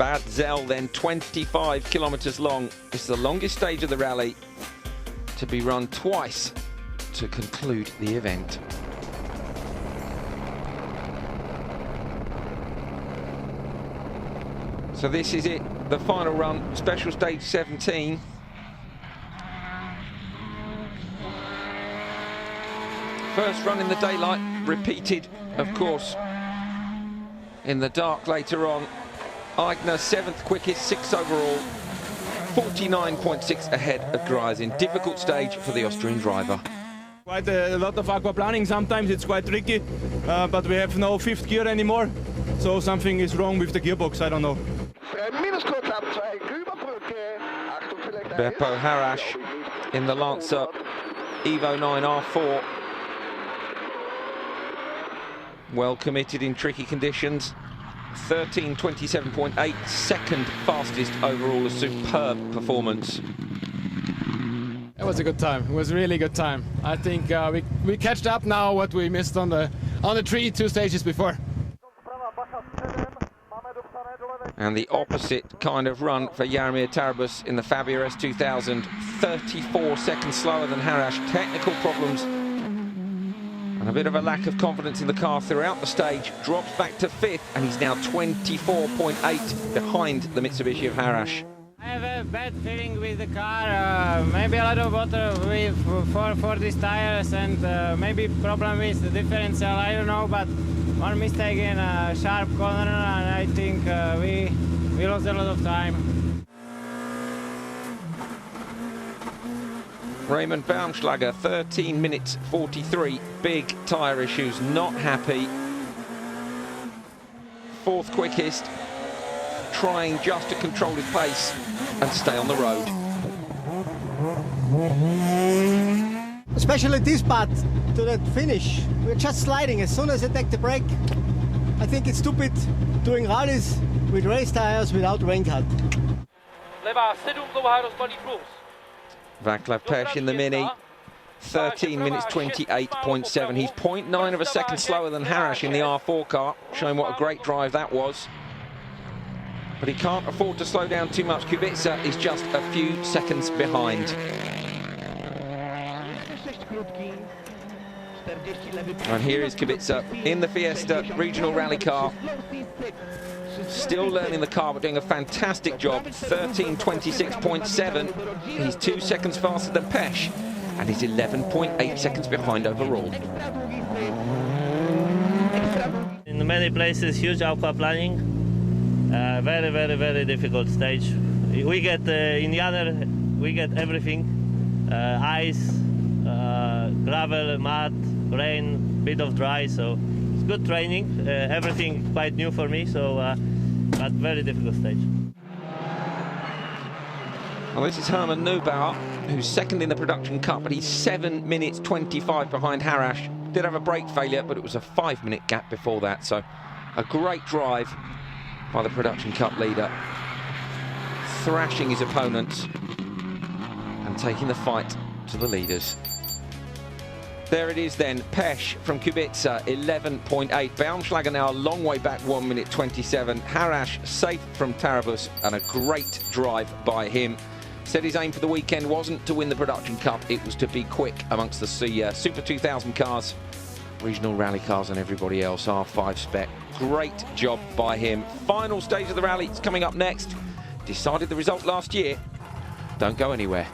Bad Zell then 25 kilometres long. It's the longest stage of the rally to be run twice to conclude the event. So this is it, the final run, special stage 17. First run in the daylight, repeated, of course, in the dark later on. Aigner, 7th quickest, 6th overall, 49.6 ahead of Greisen. Difficult stage for the Austrian driver. Quite a lot of aquaplaning, sometimes it's quite tricky, but we have no 5th gear anymore, so something is wrong with the gearbox, I don't know. Beppo Harash in the Lancer Evo 9 R4. Well committed in tricky conditions. 13:27.8, second fastest overall, a superb performance. It was a good time. It was a really good time. I think we catched up now what we missed on the 2 stages before. And the opposite kind of run for Jaromir Tarabus in the Fabia S2000. 34 seconds slower than Harash. Technical problems and a bit of a lack of confidence in the car throughout the stage. Drops back to 5th, and he's now 24.8 behind the Mitsubishi of Harash. I have a bad feeling with the car. Maybe a lot of water for these tires, and maybe problem with the differential, I don't know, but one mistake in a sharp corner, and I think we lost a lot of time. Raymond Baumschlager, 13 minutes 43, big tyre issues, not happy. 4th quickest, trying just to control his pace and stay on the road. Especially this part to the finish, we're just sliding. As soon as I take the brake, I think it's stupid doing rallies with race tires without rain cut. Vaclav Pesh in the Mini, 13 minutes 28.7. He's 0.9 of a second slower than Harash in the R4 car, showing what a great drive that was. But he can't afford to slow down too much. Kubica is just a few seconds behind. And here is Kubica in the Fiesta regional rally car. Still learning the car, but doing a fantastic job. 13:26.7. He's 2 seconds faster than Pesh, and he's 11.8 seconds behind overall. In many places, huge aquaplaning. Very, very, very difficult stage. We get in Janner, we get everything: ice, gravel, mud, rain, bit of dry. So it's good training. Everything quite new for me. So, but very difficult stage. Well, this is Hermann Neubauer, who's second in the Production Cup, but he's 7 minutes 25 behind Harash. Did have a brake failure, but it was a 5-minute gap before that. So a great drive by the Production Cup leader, thrashing his opponents and taking the fight to the leaders. There it is then, Pesh from Kubica, 11.8. Baumschlager now a long way back, 1 minute 27. Harash safe from Tarabus, and a great drive by him. Said his aim for the weekend wasn't to win the Production Cup, it was to be quick amongst the Super 2000 cars, regional rally cars and everybody else. R5 spec. Great job by him. Final stage of the rally is coming up next. Decided the result last year. Don't go anywhere.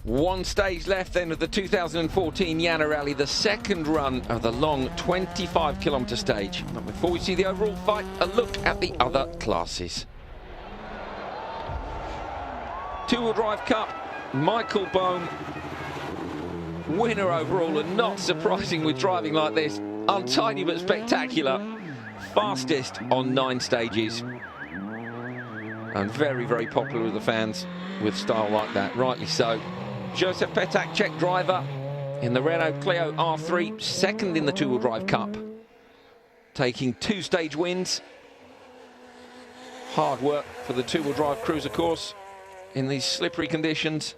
One stage left then of the 2014 Jannerrallye, the second run of the long 25-kilometre stage. But before we see the overall fight, a look at the other classes. Two-wheel drive cup, Michael Bohm, winner overall, and not surprising with driving like this. Untidy but spectacular. Fastest on 9 stages. And very, very popular with the fans with style like that, rightly so. Josef Petak, Czech driver, in the Renault Clio R3, second in the two-wheel drive cup. Taking 2 stage wins. Hard work for the two-wheel drive crews, of course, in these slippery conditions.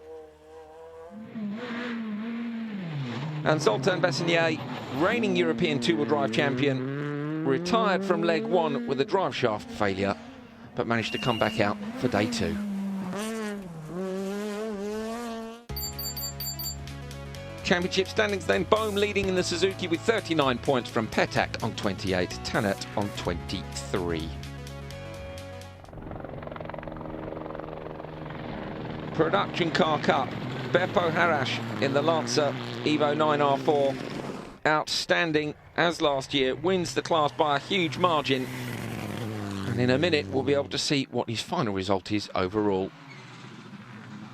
And Zoltan Bassinier, reigning European two-wheel drive champion, retired from leg one with a drive shaft failure, but managed to come back out for day two. Championship standings then, Bohm leading in the Suzuki with 39 points from Petak on 28, Tanat on 23. Production Car Cup, Beppo Harash in the Lancer Evo 9R4, outstanding as last year, wins the class by a huge margin, and in a minute we'll be able to see what his final result is overall.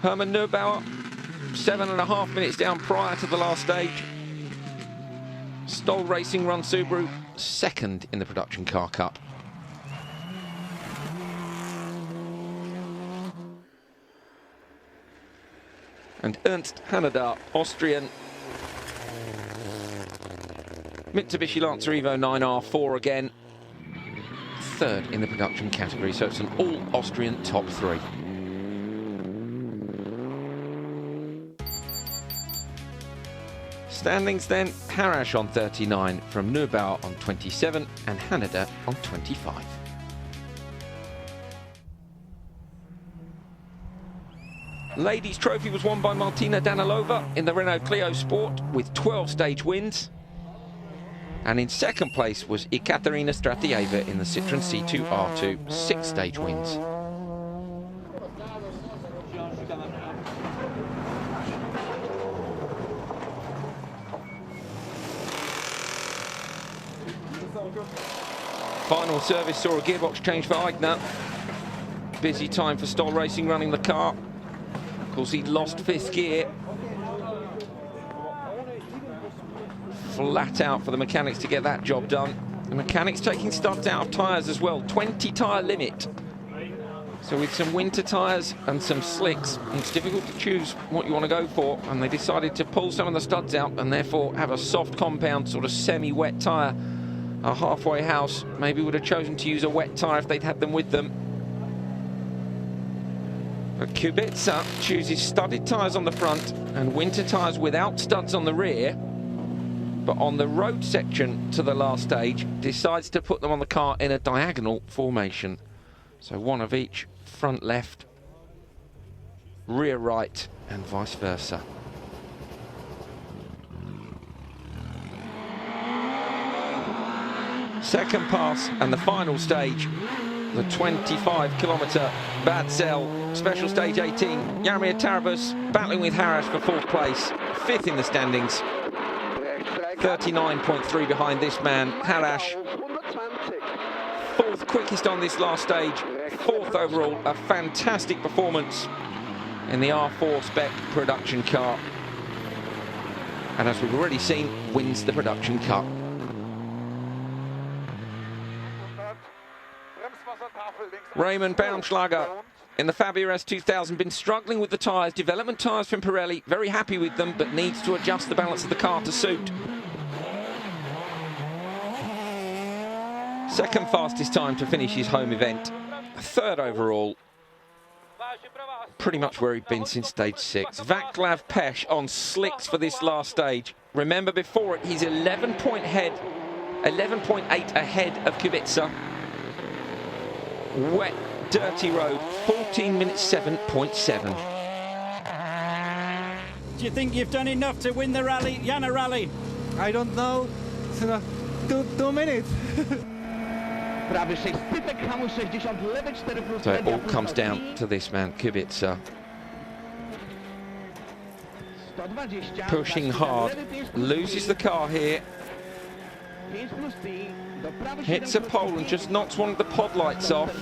Hermann Neubauer, 7.5 minutes down prior to the last stage. Stoll Racing Run Subaru, second in the Production Car Cup. And Ernst Hanada, Austrian, Mitsubishi Lancer Evo 9R4 again, third in the production category, so it's an all-Austrian top three. Standings then, Harash on 39 from Neubauer on 27 and Hanada on 25. Ladies' trophy was won by Martina Danilova in the Renault Clio Sport with 12 stage wins. And in second place was Ekaterina Stratieva in the Citroën C2 R2, 6 stage wins. Final service saw a gearbox change for Eigner. Busy time for Stoll Racing running the car. Of course, he'd lost fifth gear. Flat out for the mechanics to get that job done. The mechanics taking studs out of tyres as well. 20 tyre limit. So with some winter tyres and some slicks, it's difficult to choose what you want to go for. And they decided to pull some of the studs out and therefore have a soft compound, sort of semi-wet tyre. A halfway house maybe would have chosen to use a wet tyre if they'd had them with them. But Kubica chooses studded tyres on the front and winter tyres without studs on the rear. But on the road section to the last stage, decides to put them on the car in a diagonal formation. So one of each, front left, rear right, and vice versa. Second pass and the final stage, the 25-kilometre Bad Zell, special stage 18. Jaromir Tarabus battling with Harash for fourth place, fifth in the standings. 39.3 behind this man, Harash. Fourth quickest on this last stage, fourth overall, a fantastic performance in the R4 spec production car. And as we've already seen, wins the production cup. Raymond Baumschlager in the Fabia S2000, been struggling with the tyres, development tyres from Pirelli, very happy with them, but needs to adjust the balance of the car to suit. Second fastest time to finish his home event, third overall, pretty much where he'd been since stage 6. Vaclav Pesh on slicks for this last stage. Remember before it, he's 11.8 ahead of Kubica. Wet, dirty road, 14 minutes 7.7. Do you think you've done enough to win the rally, Jannerrallye? I don't know. It's enough. 2 minutes. So it all comes down to this man, Kubica. Pushing hard, loses the car here. Hits a pole and just knocks one of the pod lights off.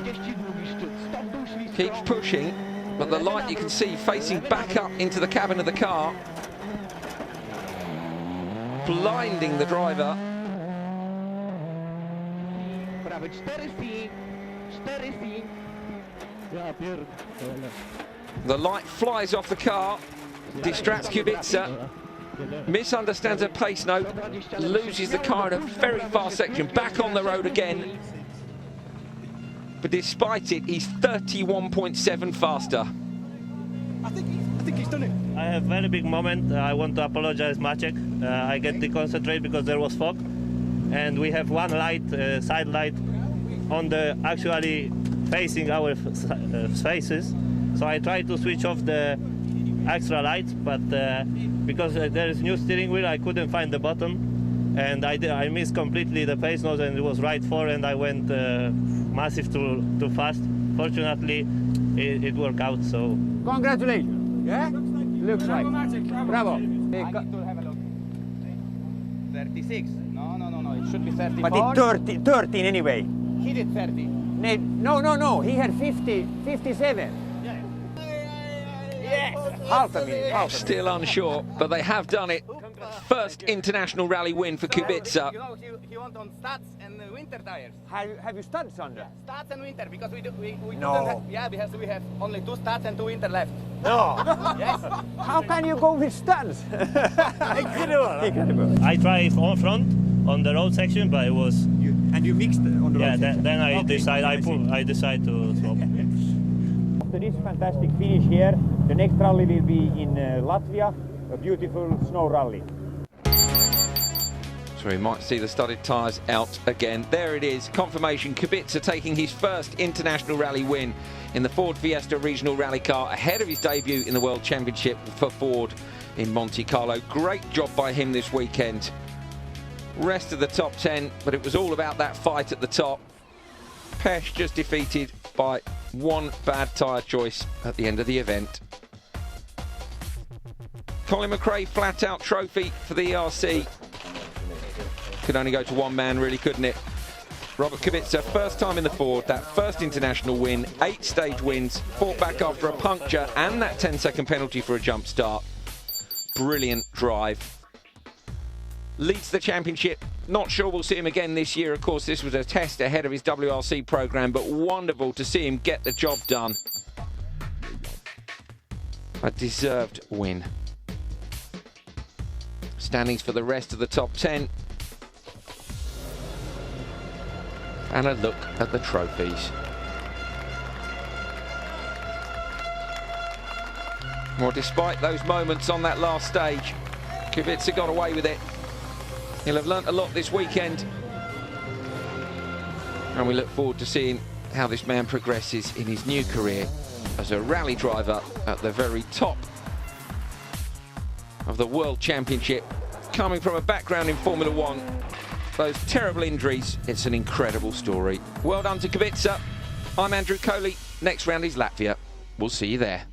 Keeps pushing, but the light you can see facing back up into the cabin of the car, blinding the driver. The light flies off the car, distracts Kubica, misunderstands her pace note, loses the car in a very fast section, back on the road again. But despite it, he's 31.7 faster. I think he's done it. I have very big moment. I want to apologize, Maciek. I get deconcentrated because there was fog, and we have one light, side light, on the actually facing our faces. So I tried to switch off the extra lights, but because there is new steering wheel, I couldn't find the button, and I missed completely the pace nose, and it was right fore, and I went massive too fast. Fortunately, it worked out. So congratulations. Yeah, looks like. Bravo. 36. No. It should be 34. But it's 13 anyway. He did 30. No. He had 57. Yes. Half a minute. Still unsure, but they have done it. First international rally win for Kubica. You know, he went on studs and winter tires. Have you studs on that? Studs and winter, because we No. couldn't have, yeah, because we have only 2 studs and 2 winter left. No. Yes. How can you go with studs? Incredible. I tried on front on the road section, but it was. And you mixed on the Yeah, road then I decide to swap. After this fantastic finish here, the next rally will be in Latvia, a beautiful snow rally. So we might see the studded tyres out again. There it is, confirmation. Kubica taking his first international rally win in the Ford Fiesta Regional Rally Car, ahead of his debut in the World Championship for Ford in Monte Carlo. Great job by him this weekend. Rest of the top 10, but it was all about that fight at the top. Pesh just defeated by one bad tyre choice at the end of the event. Colin McRae flat out trophy for the ERC. Could only go to one man, really, couldn't it? Robert Kubica, first time in the Ford, that first international win, 8 stage wins, fought back after a puncture and that 10-second penalty for a jump start. Brilliant drive. Leads the championship. Not sure we'll see him again this year. Of course, this was a test ahead of his WRC programme, but wonderful to see him get the job done. A deserved win. Standings for the rest of the top 10. And a look at the trophies. Well, despite those moments on that last stage, Kubica got away with it. He'll have learnt a lot this weekend. And we look forward to seeing how this man progresses in his new career as a rally driver at the very top of the World Championship. Coming from a background in Formula One, those terrible injuries, it's an incredible story. Well done to Kubica. I'm Andrew Coley. Next round is Latvia. We'll see you there.